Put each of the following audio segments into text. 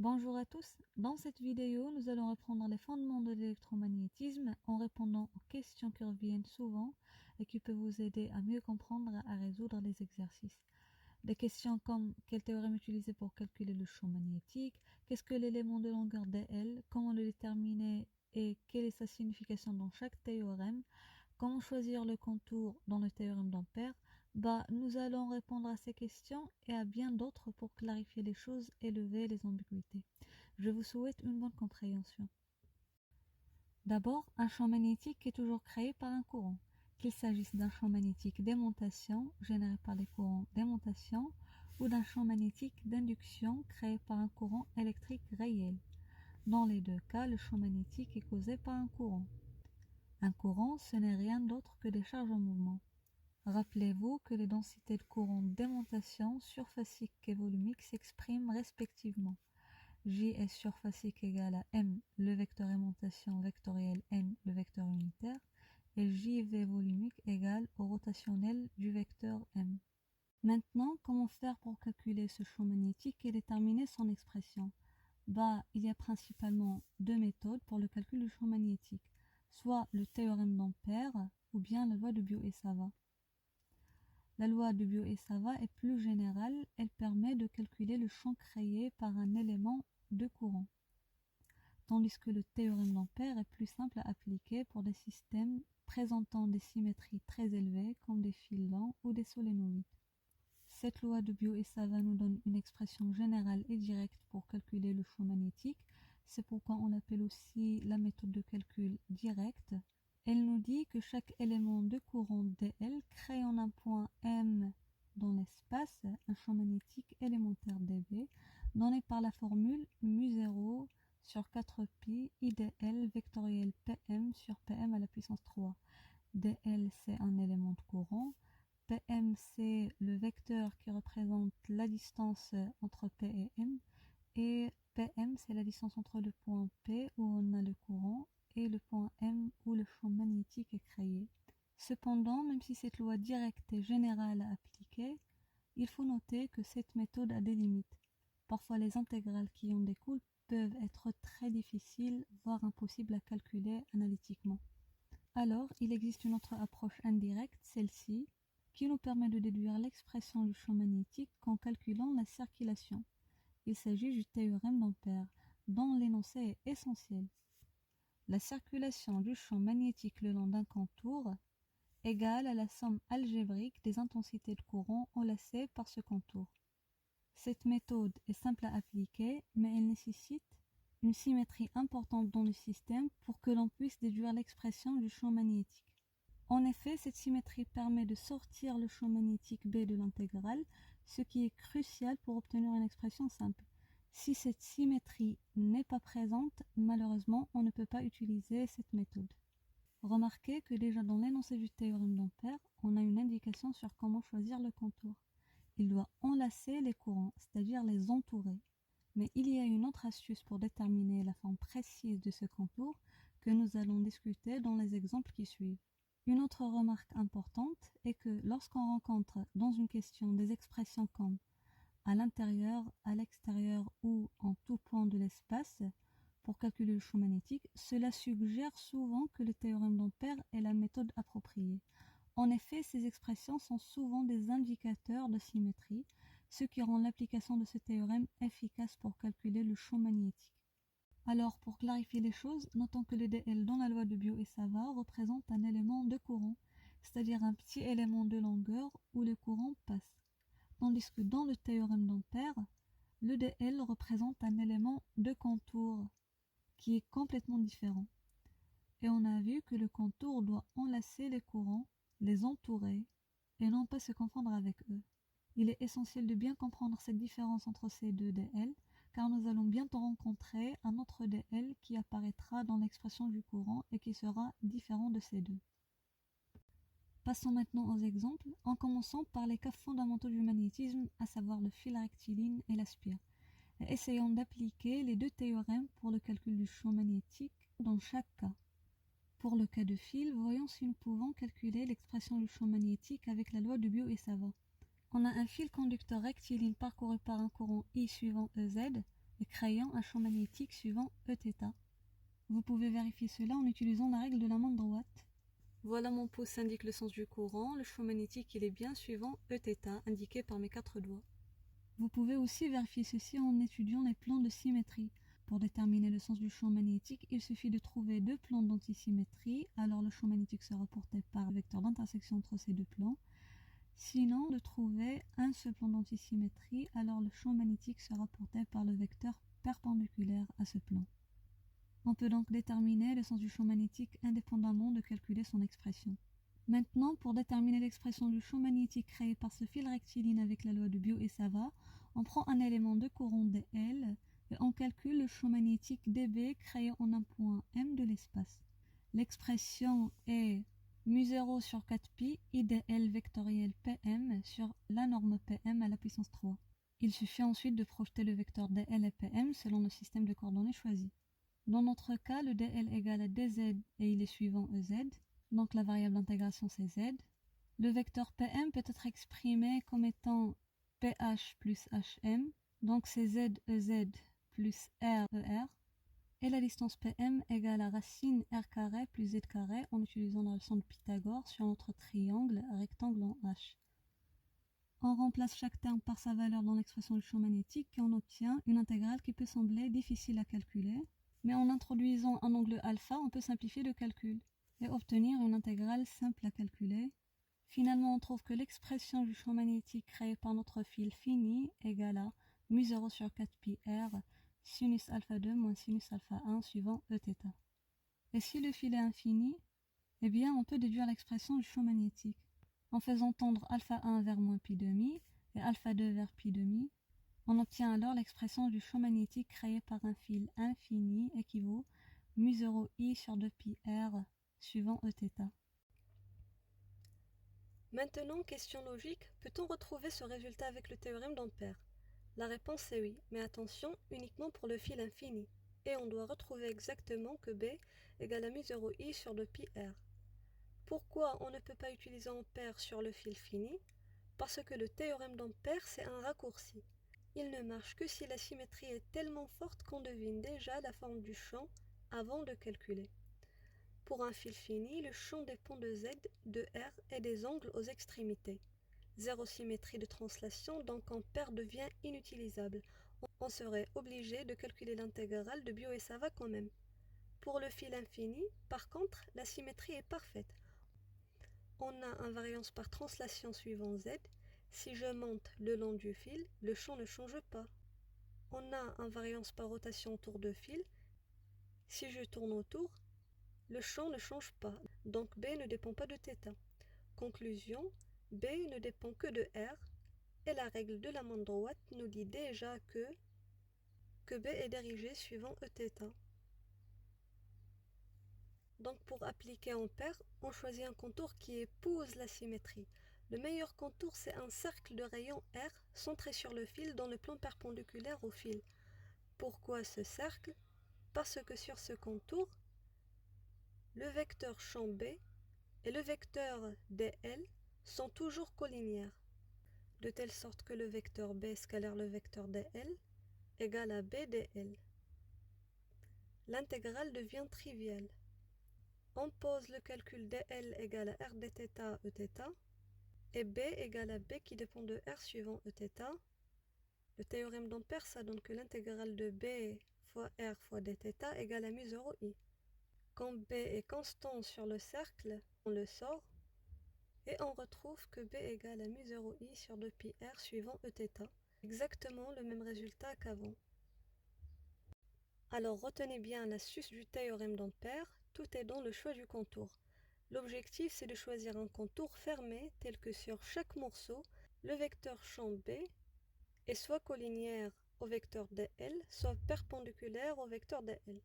Bonjour à tous, dans cette vidéo nous allons apprendre les fondements de l'électromagnétisme en répondant aux questions qui reviennent souvent et qui peuvent vous aider à mieux comprendre et à résoudre les exercices. Des questions comme quel théorème utiliser pour calculer le champ magnétique, qu'est-ce que l'élément de longueur dl, comment le déterminer et quelle est sa signification dans chaque théorème, comment choisir le contour dans le théorème d'Ampère. Nous allons répondre à ces questions et à bien d'autres pour clarifier les choses et lever les ambiguïtés. Je vous souhaite une bonne compréhension. D'abord, un champ magnétique est toujours créé par un courant. Qu'il s'agisse d'un champ magnétique d'aimantation généré par des courants d'aimantation ou d'un champ magnétique d'induction créé par un courant électrique réel. Dans les deux cas, le champ magnétique est causé par un courant. Un courant, ce n'est rien d'autre que des charges en mouvement. Rappelez-vous que les densités de courant d'aimantation surfacique et volumique s'expriment respectivement. J est surfacique égale à M, le vecteur aimantation vectoriel N, le vecteur unitaire, et JV volumique égale au rotationnel du vecteur M. Maintenant, comment faire pour calculer ce champ magnétique et déterminer son expression? Il y a principalement deux méthodes pour le calcul du champ magnétique, soit le théorème d'Ampère ou bien la loi de Biot et Savart. La loi de Biot et Savart est plus générale, elle permet de calculer le champ créé par un élément de courant, tandis que le théorème d'Ampère est plus simple à appliquer pour des systèmes présentant des symétries très élevées comme des fils lents ou des solénoïdes. Cette loi de Biot et Savart nous donne une expression générale et directe pour calculer le champ magnétique, c'est pourquoi on l'appelle aussi la méthode de calcul direct. Elle nous dit que chaque élément de courant dl crée en un point M dans l'espace un champ magnétique élémentaire dB donné par la formule mu0 sur 4pi idl vectoriel pm sur pm à la puissance 3. dl c'est un élément de courant, pm c'est le vecteur qui représente la distance entre p et m, et pm c'est la distance entre le point P où on a le courant et le point M où le champ magnétique est créé. Cependant, même si cette loi directe est générale à appliquer, il faut noter que cette méthode a des limites. Parfois les intégrales qui en découlent peuvent être très difficiles, voire impossibles à calculer analytiquement. Alors, il existe une autre approche indirecte, celle-ci, qui nous permet de déduire l'expression du champ magnétique en calculant la circulation. Il s'agit du théorème d'Ampère, dont l'énoncé est essentiel. La circulation du champ magnétique le long d'un contour égale à la somme algébrique des intensités de courant enlacées par ce contour. Cette méthode est simple à appliquer, mais elle nécessite une symétrie importante dans le système pour que l'on puisse déduire l'expression du champ magnétique. En effet, cette symétrie permet de sortir le champ magnétique B de l'intégrale, ce qui est crucial pour obtenir une expression simple. Si cette symétrie n'est pas présente, malheureusement, on ne peut pas utiliser cette méthode. Remarquez que déjà dans l'énoncé du théorème d'Ampère, on a une indication sur comment choisir le contour. Il doit enlacer les courants, c'est-à-dire les entourer. Mais il y a une autre astuce pour déterminer la forme précise de ce contour que nous allons discuter dans les exemples qui suivent. Une autre remarque importante est que lorsqu'on rencontre dans une question des expressions comme à l'intérieur, à l'extérieur ou en tout point de l'espace pour calculer le champ magnétique, cela suggère souvent que le théorème d'Ampère est la méthode appropriée. En effet, ces expressions sont souvent des indicateurs de symétrie, ce qui rend l'application de ce théorème efficace pour calculer le champ magnétique. Alors, pour clarifier les choses, notons que le dl dans la loi de Biot et Savart représente un élément de courant, c'est-à-dire un petit élément de longueur où le courant passe. Tandis que dans le théorème d'Ampère, le dl représente un élément de contour qui est complètement différent. Et on a vu que le contour doit enlacer les courants, les entourer, et non pas se confondre avec eux. Il est essentiel de bien comprendre cette différence entre ces deux dl, car nous allons bientôt rencontrer un autre dl qui apparaîtra dans l'expression du courant et qui sera différent de ces deux. Passons maintenant aux exemples, en commençant par les cas fondamentaux du magnétisme, à savoir le fil rectiligne et la spire. Essayons d'appliquer les deux théorèmes pour le calcul du champ magnétique dans chaque cas. Pour le cas de fil, voyons si nous pouvons calculer l'expression du champ magnétique avec la loi de Biot et Savart. On a un fil conducteur rectiligne parcouru par un courant I suivant EZ, et créant un champ magnétique suivant Eθ. Vous pouvez vérifier cela en utilisant la règle de la main droite. Voilà, mon pouce indique le sens du courant. Le champ magnétique il est bien suivant Eθ, indiqué par mes 4 doigts. Vous pouvez aussi vérifier ceci en étudiant les plans de symétrie. Pour déterminer le sens du champ magnétique, il suffit de trouver 2 plans d'antisymétrie, alors le champ magnétique sera porté par le vecteur d'intersection entre ces 2 plans. Sinon, de trouver un seul plan d'antisymétrie, alors le champ magnétique sera porté par le vecteur perpendiculaire à ce plan. On peut donc déterminer le sens du champ magnétique indépendamment de calculer son expression. Maintenant, pour déterminer l'expression du champ magnétique créé par ce fil rectiligne avec la loi de Biot-Savart, on prend un élément de courant dl et on calcule le champ magnétique dB créé en un point M de l'espace. L'expression est mu0 sur 4pi IDL vectoriel PM sur la norme PM à la puissance 3. Il suffit ensuite de projeter le vecteur dl et PM selon le système de coordonnées choisi. Dans notre cas, le dl égale à dz et il est suivant ez, donc la variable d'intégration c'est z. Le vecteur PM peut être exprimé comme étant ph plus hm, donc c'est z ez plus r er. Et la distance PM égale à racine r carré plus z carré en utilisant la leçon de Pythagore sur notre triangle rectangle en H. On remplace chaque terme par sa valeur dans l'expression du champ magnétique et on obtient une intégrale qui peut sembler difficile à calculer, mais en introduisant un angle alpha, on peut simplifier le calcul et obtenir une intégrale simple à calculer. Finalement, on trouve que l'expression du champ magnétique créé par notre fil fini égale à mu0 sur 4pi r sinus alpha 2 moins sinus alpha 1 suivant Eθ. Et si le fil est infini, eh bien on peut déduire l'expression du champ magnétique en faisant tendre alpha 1 vers moins pi demi et alpha 2 vers pi demi. On obtient alors l'expression du champ magnétique créé par un fil infini équivaut mu0 i sur 2pi r suivant Eθ. Maintenant, question logique, peut-on retrouver ce résultat avec le théorème d'Ampère? La réponse est oui, mais attention, uniquement pour le fil infini. Et on doit retrouver exactement que B égale à mu0 i sur 2pi r. Pourquoi on ne peut pas utiliser Ampère sur le fil fini? Parce que le théorème d'Ampère, c'est un raccourci. Il ne marche que si la symétrie est tellement forte qu'on devine déjà la forme du champ avant de calculer. Pour un fil fini, le champ dépend de Z, de R et des angles aux extrémités. Zéro symétrie de translation, donc Ampère devient inutilisable. On serait obligé de calculer l'intégrale de Biot-Savart quand même. Pour le fil infini, par contre, la symétrie est parfaite. On a invariance par translation suivant Z. Si je monte le long du fil, le champ ne change pas. On a invariance par rotation autour de fil. Si je tourne autour, le champ ne change pas, donc B ne dépend pas de θ. Conclusion, B ne dépend que de R, et la règle de la main droite nous dit déjà que B est dirigé suivant Eθ. Donc pour appliquer Ampère, on choisit un contour qui épouse la symétrie. Le meilleur contour, c'est un cercle de rayon R centré sur le fil dans le plan perpendiculaire au fil. Pourquoi ce cercle? Parce que sur ce contour, le vecteur champ B et le vecteur dl sont toujours collinéaires, de telle sorte que le vecteur B scalaire le vecteur dl égale à B dl. L'intégrale devient triviale. On pose le calcul dl égale à r dθ Eθ et B égale à B qui dépend de R suivant Eθ. Le théorème d'Ampère, ça donne que l'intégrale de B fois R fois dθ égale à mu0 i. Quand B est constant sur le cercle, on le sort et on retrouve que B égale à mu0 i sur 2pi r suivant Eθ. Exactement le même résultat qu'avant. Alors retenez bien l'astuce du théorème d'Ampère, tout est dans le choix du contour. L'objectif, c'est de choisir un contour fermé tel que sur chaque morceau, le vecteur champ B est soit collinéaire au vecteur dl, soit perpendiculaire au vecteur dl.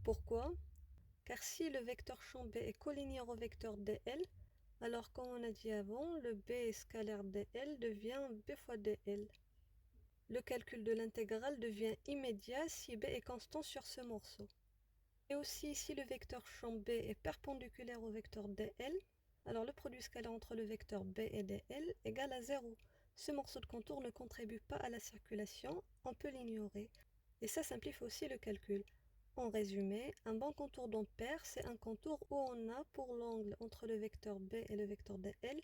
Pourquoi? Car si le vecteur champ B est collinéaire au vecteur dl, alors comme on a dit avant, le B scalaire dl devient B fois dl. Le calcul de l'intégrale devient immédiat si B est constant sur ce morceau. Et aussi, si le vecteur champ B est perpendiculaire au vecteur dl, alors le produit scalaire entre le vecteur B et dl égale à 0. Ce morceau de contour ne contribue pas à la circulation, on peut l'ignorer. Et ça simplifie aussi le calcul. En résumé, un bon contour d'ampère, c'est un contour où on a pour l'angle entre le vecteur B et le vecteur DL,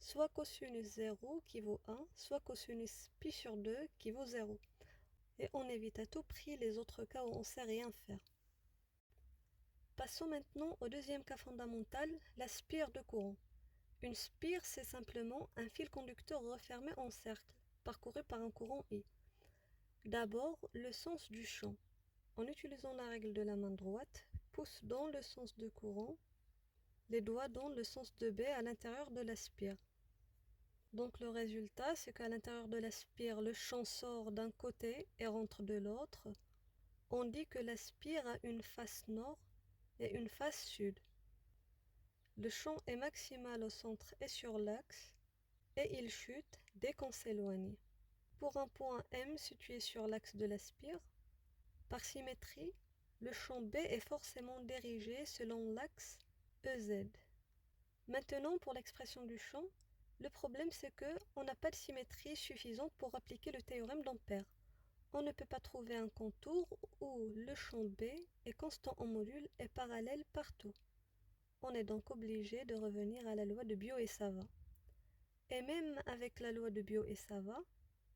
soit cosinus 0 qui vaut 1, soit cosinus pi sur 2 qui vaut 0. Et on évite à tout prix les autres cas où on ne sait rien faire. Passons maintenant au deuxième cas fondamental, la spire de courant. Une spire, c'est simplement un fil conducteur refermé en cercle, parcouru par un courant I. D'abord, le sens du champ. En utilisant la règle de la main droite, pousse dans le sens de courant, les doigts dans le sens de B à l'intérieur de la spire. Donc le résultat, c'est qu'à l'intérieur de la spire, le champ sort d'un côté et rentre de l'autre. On dit que la spire a une face nord et une face sud. Le champ est maximal au centre et sur l'axe, et il chute dès qu'on s'éloigne. Pour un point M situé sur l'axe de la spire, par symétrie, le champ B est forcément dirigé selon l'axe EZ. Maintenant, pour l'expression du champ, le problème c'est qu'on n'a pas de symétrie suffisante pour appliquer le théorème d'Ampère. On ne peut pas trouver un contour où le champ B est constant en module et parallèle partout. On est donc obligé de revenir à la loi de Biot et Savart. Et même avec la loi de Biot et Savart,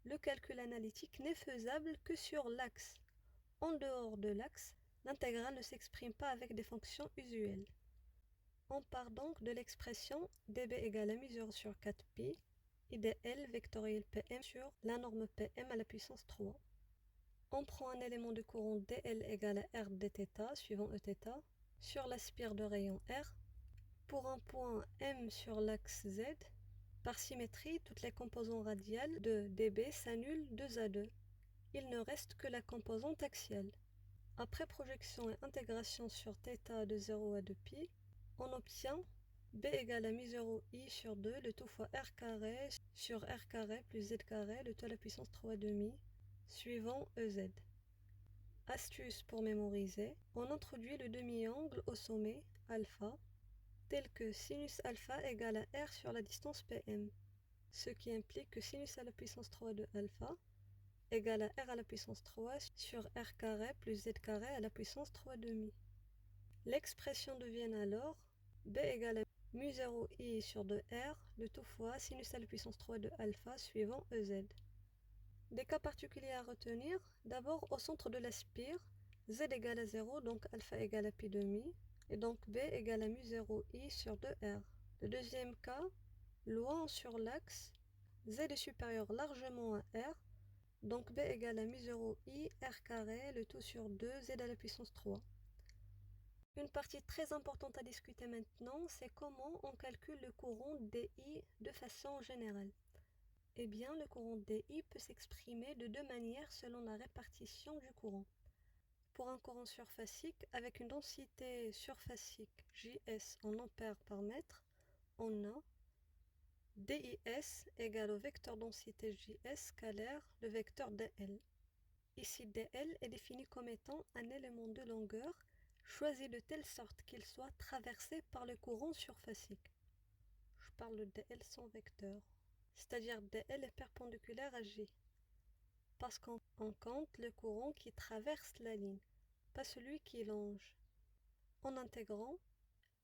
le calcul analytique n'est faisable que sur l'axe. En dehors de l'axe, l'intégrale ne s'exprime pas avec des fonctions usuelles. On part donc de l'expression dB égale à mu0 sur 4pi et dL vectoriel Pm sur la norme Pm à la puissance 3. On prend un élément de courant dL égale à R dθ suivant Eθ sur la spire de rayon R. Pour un point M sur l'axe Z, par symétrie, toutes les composantes radiales de dB s'annulent 2 à 2. Il ne reste que la composante axiale. Après projection et intégration sur θ de 0 à 2pi, on obtient B égale à mu0i sur 2, le tout fois R carré sur R carré plus Z carré, le tout à la puissance 3,5, suivant EZ. Astuce pour mémoriser, on introduit le demi-angle au sommet, alpha, tel que sinus alpha égale à R sur la distance Pm, ce qui implique que sinus à la puissance 3 de alpha égale à R à la puissance 3 sur R carré plus Z carré à la puissance 3,5. L'expression devient alors B égale à mu0i sur 2R, le tout fois sinus à la puissance 3 de alpha suivant EZ. Des cas particuliers à retenir, d'abord au centre de la spire, Z égale à 0, donc alpha égale à pi demi, et donc B égale à mu0i sur 2R. Le deuxième cas, loin sur l'axe, Z est supérieur largement à R, donc B égale à mu0i R carré, le tout sur 2, Z à la puissance 3. Une partie très importante à discuter maintenant, c'est comment on calcule le courant DI de façon générale. Eh bien, le courant DI peut s'exprimer de deux manières selon la répartition du courant. Pour un courant surfacique, avec une densité surfacique JS en ampères par mètre, on a DIS égale au vecteur densité JS scalaire le vecteur DL. Ici, DL est défini comme étant un élément de longueur choisi de telle sorte qu'il soit traversé par le courant surfacique. Je parle de DL sans vecteur, c'est-à-dire DL est perpendiculaire à J, parce qu'on compte le courant qui traverse la ligne, pas celui qui longe. En intégrant,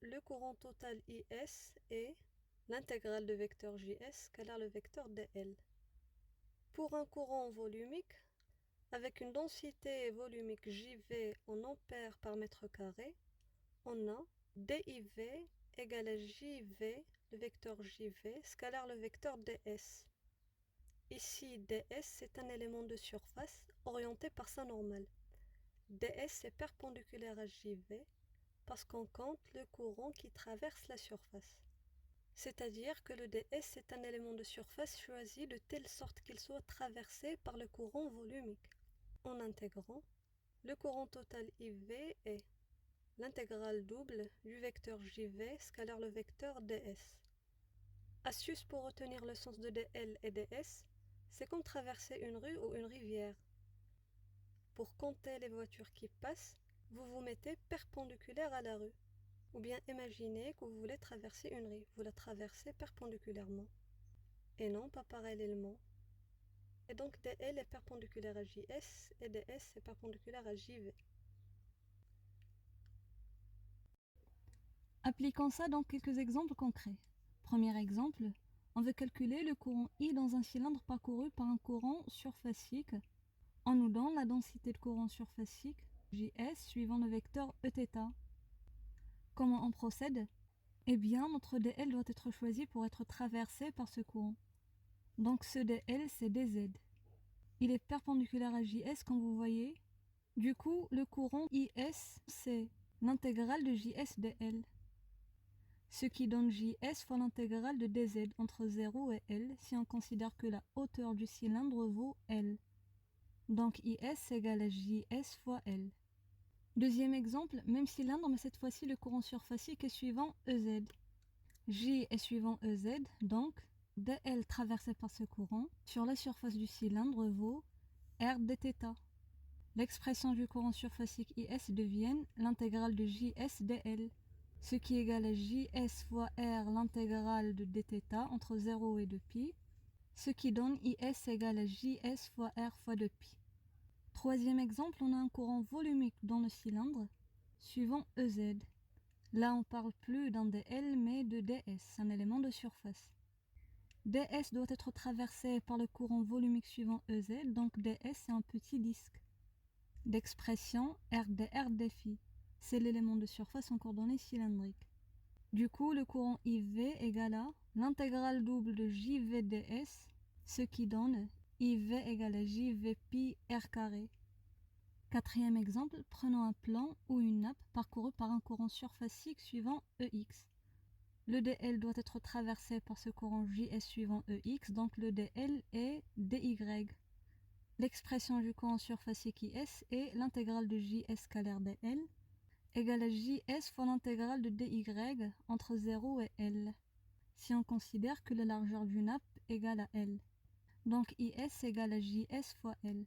le courant total IS est l'intégrale de vecteur JS scalaire le vecteur DL. Pour un courant volumique, avec une densité volumique JV en ampères par mètre carré, on a DIV égale à JV, le vecteur JV, scalaire le vecteur DS. Ici, DS c'est un élément de surface orienté par sa normale. DS est perpendiculaire à JV parce qu'on compte le courant qui traverse la surface. C'est-à-dire que le DS est un élément de surface choisi de telle sorte qu'il soit traversé par le courant volumique. En intégrant, le courant total IV est l'intégrale double du vecteur JV scalaire le vecteur DS. Astuce pour retenir le sens de DL et DS, c'est comme traverser une rue ou une rivière. Pour compter les voitures qui passent, vous vous mettez perpendiculaire à la rue. Ou bien imaginez que vous voulez traverser une rue, vous la traversez perpendiculairement et non pas parallèlement. Et donc DL est perpendiculaire à JS et DS est perpendiculaire à JV. Appliquons ça dans quelques exemples concrets. Premier exemple, on veut calculer le courant I dans un cylindre parcouru par un courant surfacique. On nous donne la densité de courant surfacique, JS, suivant le vecteur Eθ. Comment on procède? Eh bien, notre dl doit être choisi pour être traversé par ce courant. Donc ce dl, c'est dz. Il est perpendiculaire à JS, comme vous voyez. Du coup, le courant IS, c'est l'intégrale de JS dl. Ce qui donne JS fois l'intégrale de dz entre 0 et L si on considère que la hauteur du cylindre vaut L. Donc IS égale à JS fois L. Deuxième exemple, même cylindre, mais cette fois-ci le courant surfacique est suivant EZ. J est suivant EZ, donc dl traversé par ce courant sur la surface du cylindre vaut R dθ. L'expression du courant surfacique IS devient l'intégrale de JS dl, ce qui égale à JS fois R l'intégrale de dθ entre 0 et 2π, ce qui donne IS égale à JS fois R fois 2π. Troisième exemple, on a un courant volumique dans le cylindre, suivant EZ. Là, on parle plus d'un dl, mais de ds, un élément de surface. ds doit être traversé par le courant volumique suivant EZ, donc ds c'est un petit disque. D'expression RdR dφ, c'est l'élément de surface en coordonnées cylindriques. Du coup, le courant IV égale à l'intégrale double de JV ds, ce qui donne IV égale à JV pi R carré. Quatrième exemple, prenons un plan ou une nappe parcourue par un courant surfacique suivant EX. Le dl doit être traversé par ce courant JS suivant EX, donc le dl est dy. L'expression du courant surfacique IS est l'intégrale de JS scalaire dl égale à JS fois l'intégrale de dy entre 0 et L, si on considère que la largeur du nappe égale à L. Donc IS égale à JS fois L.